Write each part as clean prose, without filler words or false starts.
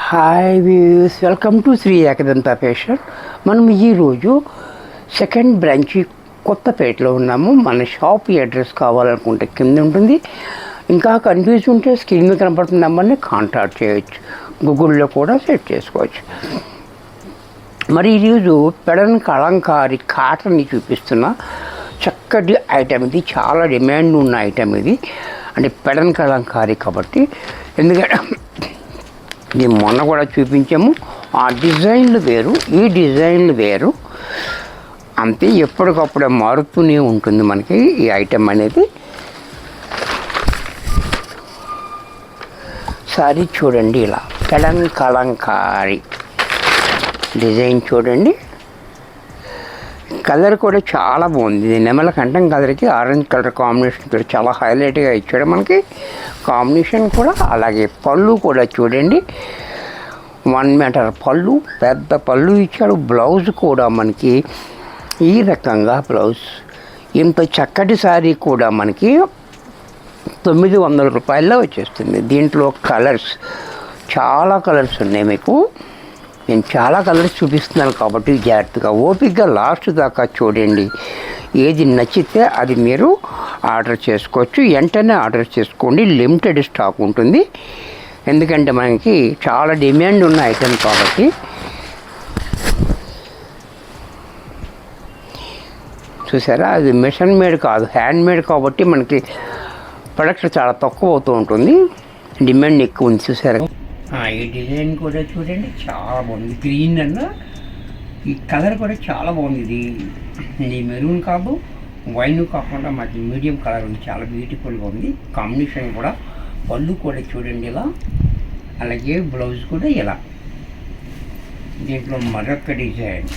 Hi views, welcome to Shri Ekadanta fashion. మనం ఈరోజు second branch కొత్తపేటలో ఉన్నాము. మన షాప్ అడ్రస్ కావాలనుకుంటే కింద ఉంటుంది. ఇంకా కన్ఫ్యూజ్ ఉంటే స్క్రీన్ మీద కనపడుతున్న నెంబర్ని కాంటాక్ట్ చేయొచ్చు. గూగుల్లో కూడా సెట్ చేసుకోవచ్చు. మరి ఈరోజు పెడన్ కలంకారీ కాటన్ని చూపిస్తున్నా. చక్కటి ఐటమ్ ఇది, చాలా డిమాండ్ ఉన్న ఐటమ్ ఇది. అంటే పెడన్ కలంకారీ కాబట్టి, ఎందుకంటే ఇది మొన్న కూడా చూపించాము. ఆ డిజైన్లు వేరు, ఈ డిజైన్లు వేరు, అంతే. ఎప్పటికప్పుడే మారుతూనే ఉంటుంది మనకి ఈ ఐటెం అనేది. సారీ చూడండి, ఇలా పెడన్ కలంకారీ డిజైన్ చూడండి. కలర్ కూడా చాలా బాగుంది. ఇది నెమల కంఠం కలర్కి ఆరెంజ్ కలర్ కాంబినేషన్ కూడా చాలా హైలైట్గా ఇచ్చాడు మనకి కాంబినేషన్ కూడా. అలాగే పళ్ళు కూడా చూడండి, 1 మీటర్ పళ్ళు, పెద్ద పళ్ళు ఇచ్చాడు. బ్లౌజ్ కూడా మనకి ఈ రకంగా బ్లౌజ్. ఇంత చక్కటి శారీ కూడా మనకి 900 రూపాయల్లో వచ్చేస్తుంది. దీంట్లో కలర్స్, చాలా కలర్స్ ఉన్నాయి మీకు. నేను చాలా కలర్స్ చూపిస్తున్నాను కాబట్టి జాగ్రత్తగా ఓపికగా లాస్ట్ దాకా చూడండి. ఏది నచ్చితే అది మీరు ఆర్డర్ చేసుకోవచ్చు. వెంటనే ఆర్డర్ చేసుకోండి, లిమిటెడ్ స్టాక్ ఉంటుంది. ఎందుకంటే మనకి చాలా డిమాండ్ ఉన్న ఐటెం కాబట్టి. చూసారా, అది మిషన్ మేడ్ కాదు, హ్యాండ్ మేడ్ కాబట్టి మనకి ప్రొడక్ట్ చాలా తక్కువ అవుతూ ఉంటుంది, డిమాండ్ ఎక్కువ ఉంది. చూసారా, ఈ డిజైన్ కూడా చూడండి, చాలా బాగుంది. గ్రీన్ అన్న ఈ కలర్ కూడా చాలా బాగుంది. ఇది మెరూన్ కాదు, వైన్ కాకుండా మాకు మీడియం కలర్ ఉంది, చాలా బ్యూటిఫుల్గా ఉంది కాంబినేషన్ కూడా. పళ్ళు కూడా చూడండి ఇలా, అలాగే బ్లౌజ్ కూడా ఇలా. దీంట్లో మరొక డిజైన్,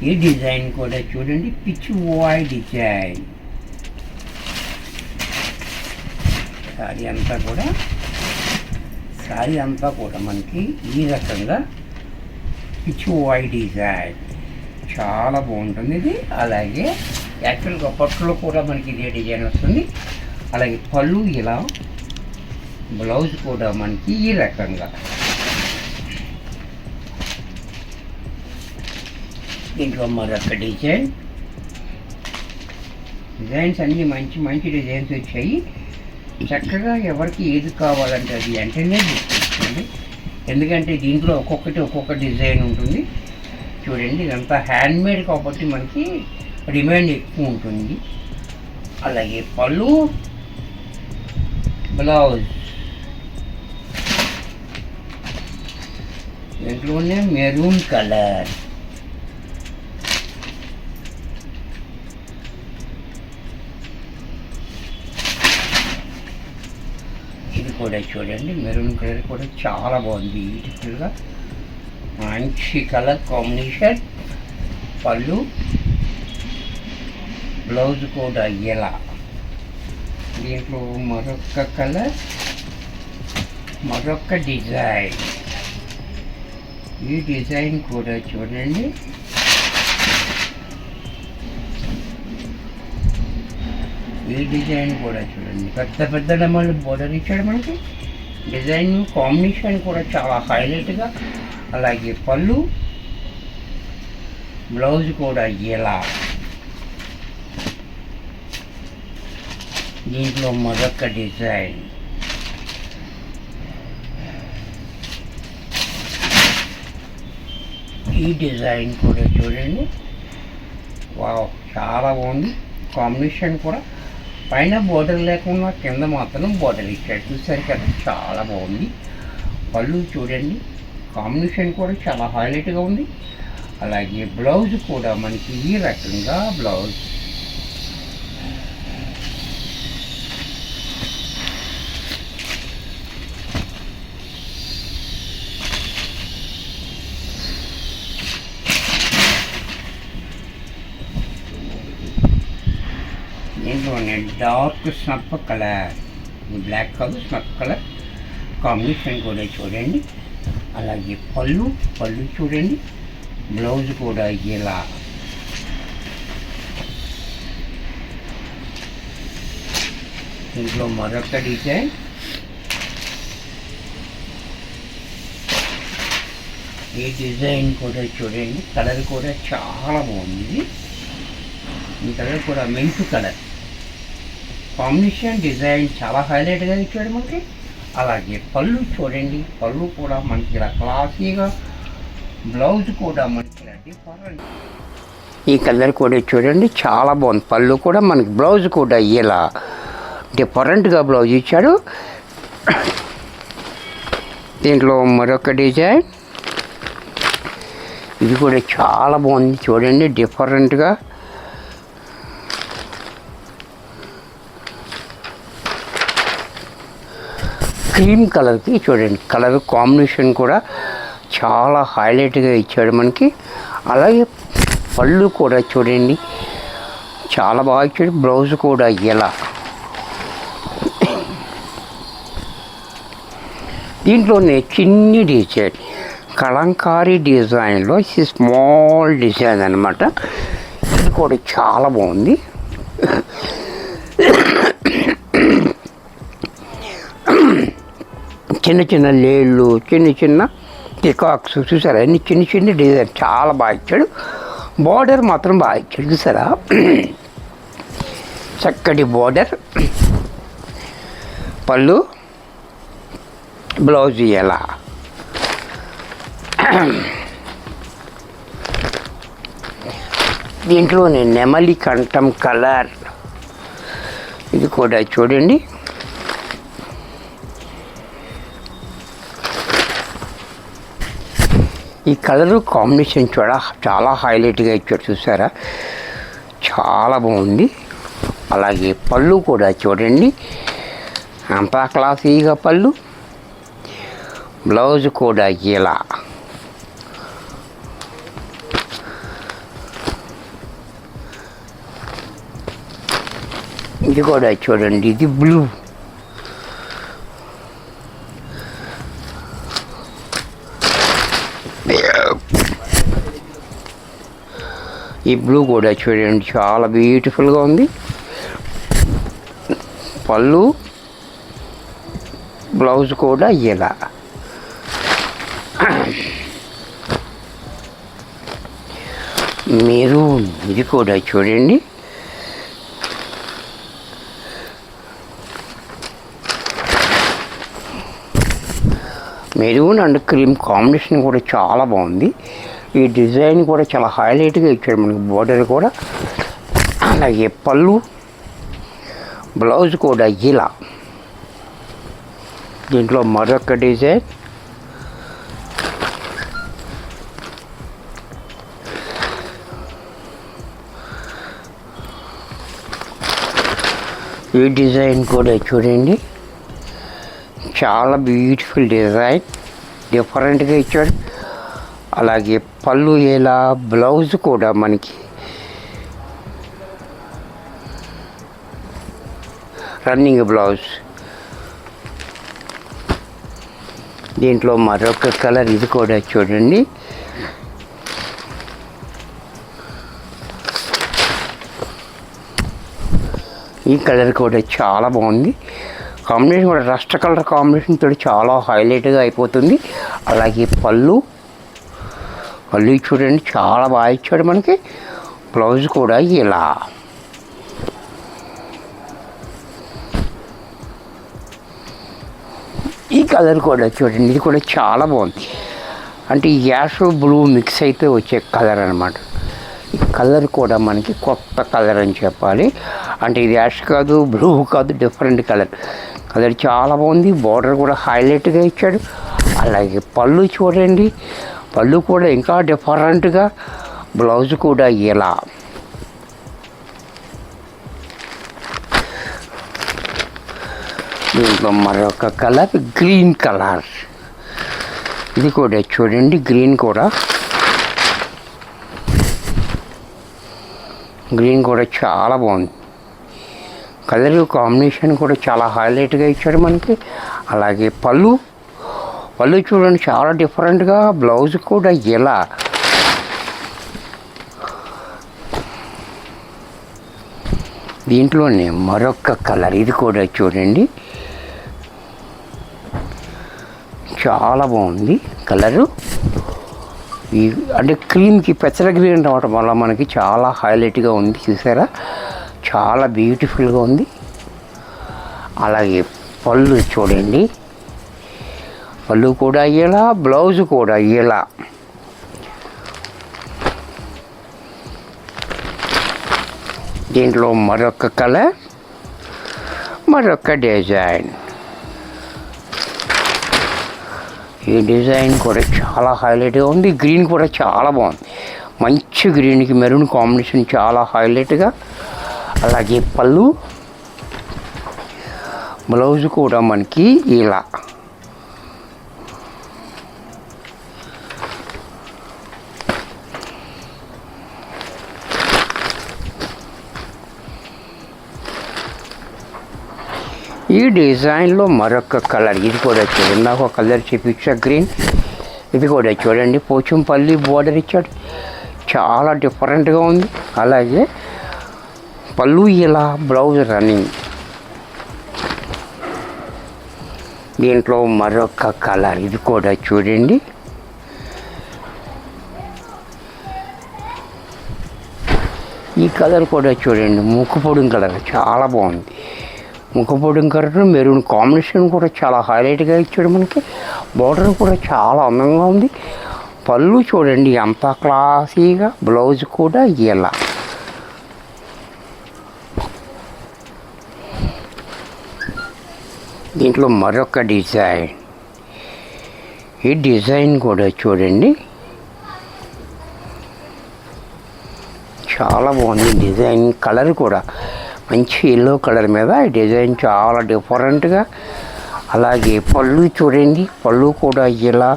ఈ డిజైన్ కూడా చూడండి, పిచ్ వాయ్ డిజైన్. శారీ అంతా కూడా మనకి ఈ రకంగా పిచ్ వాయ్ డిజైన్, చాలా బాగుంటుంది ఇది. అలాగే యాక్చువల్గా పట్టులో కూడా మనకి ఇదే డిజైన్ వస్తుంది. అలాగే పళ్ళు ఇలా, బ్లౌజ్ కూడా మనకి ఈ రకంగా. దీంట్లో మరొక డిజైన్స్ అన్నీ మంచి మంచి డిజైన్స్ వచ్చాయి. చక్కగా ఎవరికి ఏది కావాలంటే అది వెంటనే తీసుకోండి. ఎందుకంటే దీంట్లో ఒక్కొక్క డిజైన్ ఉంటుంది. చూడండి, ఇదంతా హ్యాండ్మేడ్ కాబట్టి మనకి డిమాండ్ ఎక్కువ ఉంటుంది. అలాగే పళ్ళు, బ్లౌజ్, దీంట్లోనే మెరూన్ కలర్. ఇది కూడా చూడండి, మెరూన్ కలర్ కూడా చాలా బాగుంది, బ్యూటిఫుల్గా మంచి కలర్ కాంబినేషన్. పళ్ళు, బ్లౌజ్ కూడా ఇలా. దీంట్లో మరొక కలర్, మరొక డిజైన్. ఈ డిజైన్ కూడా చూడండి, ఈ డిజైన్ కూడా చూడండి, పెద్ద నెమళ్ళు బోర్డర్ ఇచ్చాడు మనకి. డిజైన్ కాంబినేషన్ కూడా చాలా హైలైట్గా. అలాగే పళ్ళు, బ్లౌజ్ కూడా ఇలా. దీంట్లో మరొక డిజైన్, ఈ డిజైన్ కూడా చూడండి. వావ్, చాలా బాగుంది కాంబినేషన్ కూడా. పైన బోర్డర్ లేకుండా కింద మాత్రం బోర్డర్ ఇచ్చాడు, చూసారు కదా, చాలా బాగుంది. పళ్ళు చూడండి, కాంబినేషన్ కూడా చాలా హైలైట్గా ఉంది. అలాగే బ్లౌజ్ కూడా మనకి ఈ రకంగా బ్లౌజ్. దీంట్లోనే డార్క్ స్నఫ్ కలర్, బ్లాక్ కాదు స్నఫ్ కలర్ కాంబినేషన్ కూడా చూడండి. అలాగే పళ్ళు చూడండి, బ్లౌజ్ కూడా ఇలా. దీంట్లో మరొక డిజైన్, ఈ డిజైన్ కూడా చూడండి, కలర్ కూడా చాలా బాగుంది. ఈ కలర్ కూడా మెంటు కలర్ కాంబినేషన్, డిజైన్ చాలా హైలైట్గా ఇచ్చాడు మనకి. అలాగే పళ్ళు చూడండి, పళ్ళు కూడా మనకి ఇలా క్లాసీగా, బ్లౌజ్ కూడా మనకి ఇలా డిఫరెంట్. ఈ కలర్ కూడా చూడండి చాలా బాగుంది. పళ్ళు కూడా మనకి, బ్లౌజ్ కూడా ఇలా డిఫరెంట్గా బ్లౌజ్ ఇచ్చాడు. దీంట్లో మరొక డిజైన్, ఇది కూడా చాలా బాగుంది చూడండి, డిఫరెంట్గా. క్రీమ్ కలర్కి చూడండి, కలర్ కాంబినేషన్ కూడా చాలా హైలైట్గా ఇచ్చాడు మనకి. అలాగే పళ్ళు కూడా చూడండి చాలా బాగా ఇచ్చాడు, బ్లౌజ్ కూడా ఎలా. దీంట్లోనే చిన్ని డిజైన్, కలంకారీ డిజైన్లో స్మాల్ డిజైన్ అనమాట. ఇది కూడా చాలా బాగుంది. చిన్న చిన్న లేళ్ళు, చిన్న చిన్న పికాక్స్ చూసారా, అన్ని చిన్న చిన్న డిజైన్ చాలా బాగా ఇచ్చాడు. బార్డర్ మాత్రం బాగా ఇచ్చాడు చూసారా, చక్కటి బార్డర్. పళ్ళు, బ్లౌజ్ ఎలా. దీంట్లోనే నెమలి కంఠం కలర్, ఇది కూడా చూడండి. ఈ కలరు కాంబినేషన్ చాలా హైలైట్గా ఇచ్చాడు చూసారా, చాలా బాగుంది. అలాగే పళ్ళు కూడా చూడండి, అంతా క్లాసీగా పళ్ళు, బ్లౌజ్ కూడా ఇలా. ఇది కూడా చూడండి, ఇది బ్లూ, ఈ బ్లూ కూడా చూడండి చాలా బ్యూటిఫుల్గా ఉంది. పళ్ళు, బ్లౌజ్ కూడా ఇలా. మెరూన్, ఇది కూడా చూడండి, మెరూన్ అండ్ క్రీమ్ కాంబినేషన్ కూడా చాలా బాగుంది. ఈ డిజైన్ కూడా చాలా హైలైట్గా ఇచ్చాడు మనకి, బోర్డర్ కూడా. అలాగే పళ్ళు, బ్లౌజ్ కూడా ఇలా. దీంట్లో మరొక డిజైన్, ఈ డిజైన్ కూడా చూడండి చాలా బ్యూటిఫుల్ డిజైన్, డిఫరెంట్గా ఇచ్చాడు. అలాగే పళ్ళు ఎలా, బ్లౌజ్ కూడా మనకి రన్నింగ్ బ్లౌజ్. దీంట్లో మరొక కలర్, ఇది కూడా చూడండి, ఈ కలర్ కూడా చాలా బాగుంది. కాంబినేషన్ కూడా రస్ట్ కలర్ కాంబినేషన్ తోటి చాలా హైలైట్గా అయిపోతుంది. అలాగే పళ్ళు చూడండి చాలా బాగా ఇచ్చాడు మనకి, బ్లౌజ్ కూడా ఇలా. ఈ కలర్ కూడా చూడండి, ఇది కూడా చాలా బాగుంది. అంటే యాష్ బ్లూ మిక్స్ అయితే వచ్చే కలర్ అనమాట. ఈ కలర్ కూడా మనకి కొత్త కలర్ అని చెప్పాలి. అంటే ఇది యాష్ కాదు, బ్లూ కాదు, డిఫరెంట్ కలర్. కలర్ చాలా బాగుంది, బార్డర్ కూడా హైలైట్గా ఇచ్చాడు. అలాగే పళ్ళు చూడండి, పళ్ళు కూడా ఇంకా డిఫరెంట్గా, బ్లౌజ్ కూడా ఇలా. దీంట్లో మరొక కలర్, గ్రీన్ కలర్, ఇది కూడా చూడండి, గ్రీన్ కూడా చాలా బాగుంది. కలర్ కాంబినేషన్ కూడా చాలా హైలైట్గా ఇచ్చాడు మనకి. అలాగే పళ్ళు చూడండి చాలా డిఫరెంట్గా, బ్లౌజ్ కూడా ఇలా. దీంట్లోనే మరొక కలర్, ఇది కూడా చూడండి చాలా బాగుంది కలరు. ఈ అంటే క్రీమ్కి పెచ్చల గ్రీన్ రావటం వల్ల మనకి చాలా హైలైట్గా ఉంది. చూసారా, చాలా బ్యూటిఫుల్గా ఉంది. అలాగే పళ్ళు చూడండి, పళ్ళు కూడా ఇలా, బ్లౌజ్ కూడా ఇలా. దీంట్లో మరొక కలర్, మరొక డిజైన్. ఈ డిజైన్ కూడా చాలా హైలైట్గా ఉంది. గ్రీన్ కూడా చాలా బాగుంది. మంచి గ్రీన్కి మెరూన్ కాంబినేషన్ చాలా హైలైట్గా. అలాగే పళ్ళు, బ్లౌజ్ కూడా మనకి ఇలా. ఈ డిజైన్లో మరొక కలర్, ఇది కూడా చూడండి. నాకు ఒక కలర్ చూపించా గ్రీన్. ఇది కూడా చూడండి, పోచంపల్లి బోర్డర్ ఇచ్చాడు, చాలా డిఫరెంట్గా ఉంది. అలాగే పళ్ళు ఇలా, బ్లౌజ్ రన్నింగ్. దీంట్లో మరొక కలర్, ఇది కూడా చూడండి. ఈ కలర్ కూడా చూడండి, ముక్కుపొడిం కలర్ చాలా బాగుంది. ముక్కుపొడిం కలర్ మెరూన్ కాంబినేషన్ కూడా చాలా హైలైట్గా ఇచ్చాడు మనకి. బార్డర్ కూడా చాలా అందంగా ఉంది. పళ్ళు చూడండి ఎంత క్లాసీగా, బ్లౌజ్ కూడా ఇలా. దీంట్లో మరొక డిజైన్, ఈ డిజైన్ కూడా చూడండి చాలా బాగుంది. డిజైన్ కలర్ కూడా మంచి ఎల్లో కలర్ మీద ఈ డిజైన్ చాలా డిఫరెంట్గా. అలాగే పళ్ళు చూడండి, పళ్ళు కూడా ఇలా,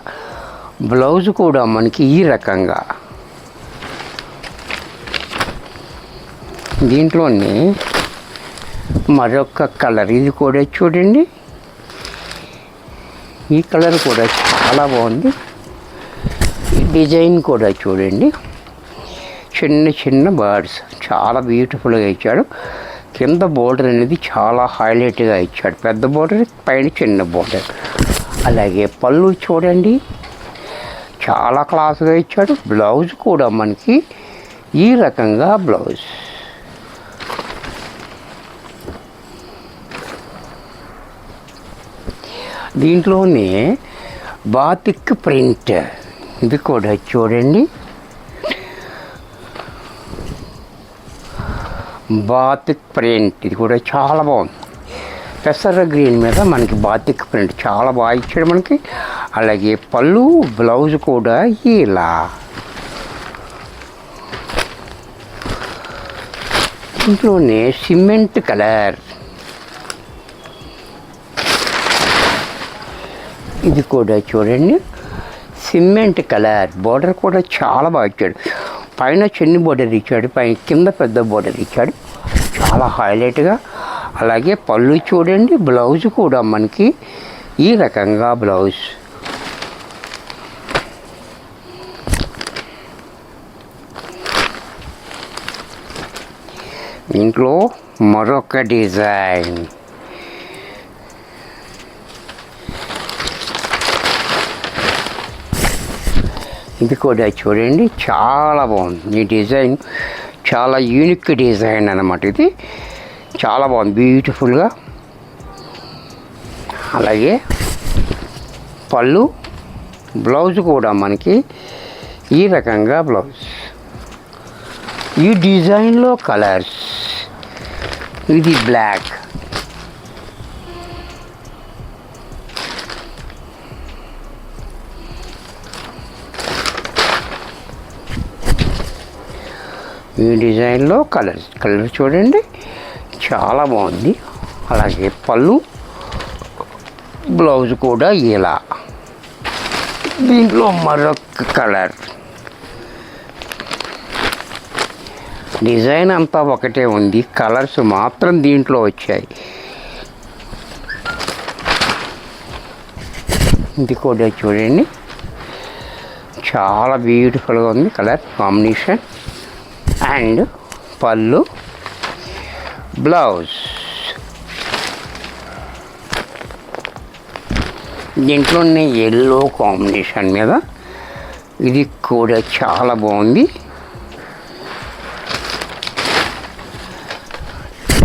బ్లౌజ్ కూడా మనకి ఈ రకంగా. దీంట్లోనే మరొక కలర్, ఇది కూడా చూడండి. ఈ కలర్ కూడా చాలా బాగుంది. ఈ డిజైన్ కూడా చూడండి, చిన్న చిన్న బర్డ్స్ చాలా బ్యూటిఫుల్గా ఇచ్చాడు. కింద బోర్డర్ అనేది చాలా హైలైట్గా ఇచ్చాడు, పెద్ద బోర్డర్, పైన చిన్న బోర్డర్. అలాగే పళ్ళు చూడండి చాలా క్లాస్గా ఇచ్చాడు. బ్లౌజ్ కూడా మనకి ఈ రకంగా బ్లౌజ్. దీంట్లోనే బాతిక్ ప్రింట్, ఇది కూడా చూడండి. బాతిక్ ప్రింట్, ఇది కూడా చాలా బాగుంది. పెసర గ్రీన్ మీద మనకి బాతిక్ ప్రింట్ చాలా బాగా ఇచ్చాడు మనకి. అలాగే పళ్ళు, బ్లౌజ్ కూడా ఇలా. ఇంట్లోనే సిమెంట్ కలర్, ఇది కూడా చూడండి సిమెంట్ కలర్. బోర్డర్ కూడా చాలా బాగా ఇచ్చాడు. పైన చిన్న బోర్డర్ ఇచ్చాడు, పైన కింద పెద్ద బోర్డర్ ఇచ్చాడు, చాలా హైలైట్గా. అలాగే పళ్ళు చూడండి, బ్లౌజ్ కూడా మనకి ఈ రకంగా బ్లౌజ్. ఇంట్లో మరొక డిజైన్, ఇది కూడా చూడండి చాలా బాగుంది. ఈ డిజైన్ చాలా యూనిక్ డిజైన్ అన్నమాట. ఇది చాలా బాగుంది, బ్యూటిఫుల్గా. అలాగే పళ్ళు, బ్లౌజ్ కూడా మనకి ఈ రకంగా బ్లౌజ్. ఈ డిజైన్లో కలర్స్, ఇది బ్లాక్, ఈ డిజైన్లో కలర్ చూడండి చాలా బాగుంది. అలాగే పళ్ళు, బ్లౌజ్ కూడా ఇలా. దీంట్లో మరొక కలర్, డిజైన్ అంతా ఒకటే ఉంది, కలర్స్ మాత్రం దీంట్లో వచ్చాయి. ఇది కూడా చూడండి చాలా బ్యూటిఫుల్గా ఉంది కలర్ కాంబినేషన్. అండ్ పళ్ళు, బ్లౌజ్. దీంట్లోనే ఎల్లో కాంబినేషన్ మీద ఇది కూడా చాలా బాగుంది.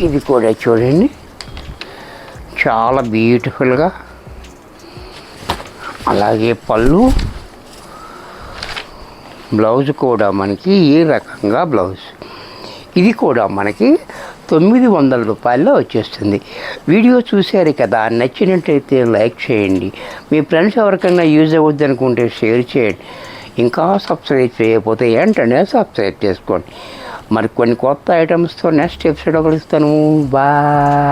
ఇది కూడా చూడండి చాలా బ్యూటిఫుల్గా. అలాగే పళ్ళు, బ్లౌజ్ కూడా మనకి ఈ రకంగా బ్లౌజ్. ఇది కూడా మనకి 900 రూపాయల్లో వచ్చేస్తుంది. వీడియో చూశారు కదా, నచ్చినట్లయితే లైక్ చేయండి. మీ ఫ్రెండ్స్ ఎవరికైనా యూజ్ అవ్వద్దు అనుకుంటే షేర్ చేయండి. ఇంకా సబ్స్క్రైబ్ చేయకపోతే ఏంటంటే సబ్స్క్రైబ్ చేసుకోండి. మరి కొన్ని కొత్త ఐటమ్స్తో నెక్స్ట్ ఎపిసోడ్ కలుస్తాను. బాయ్.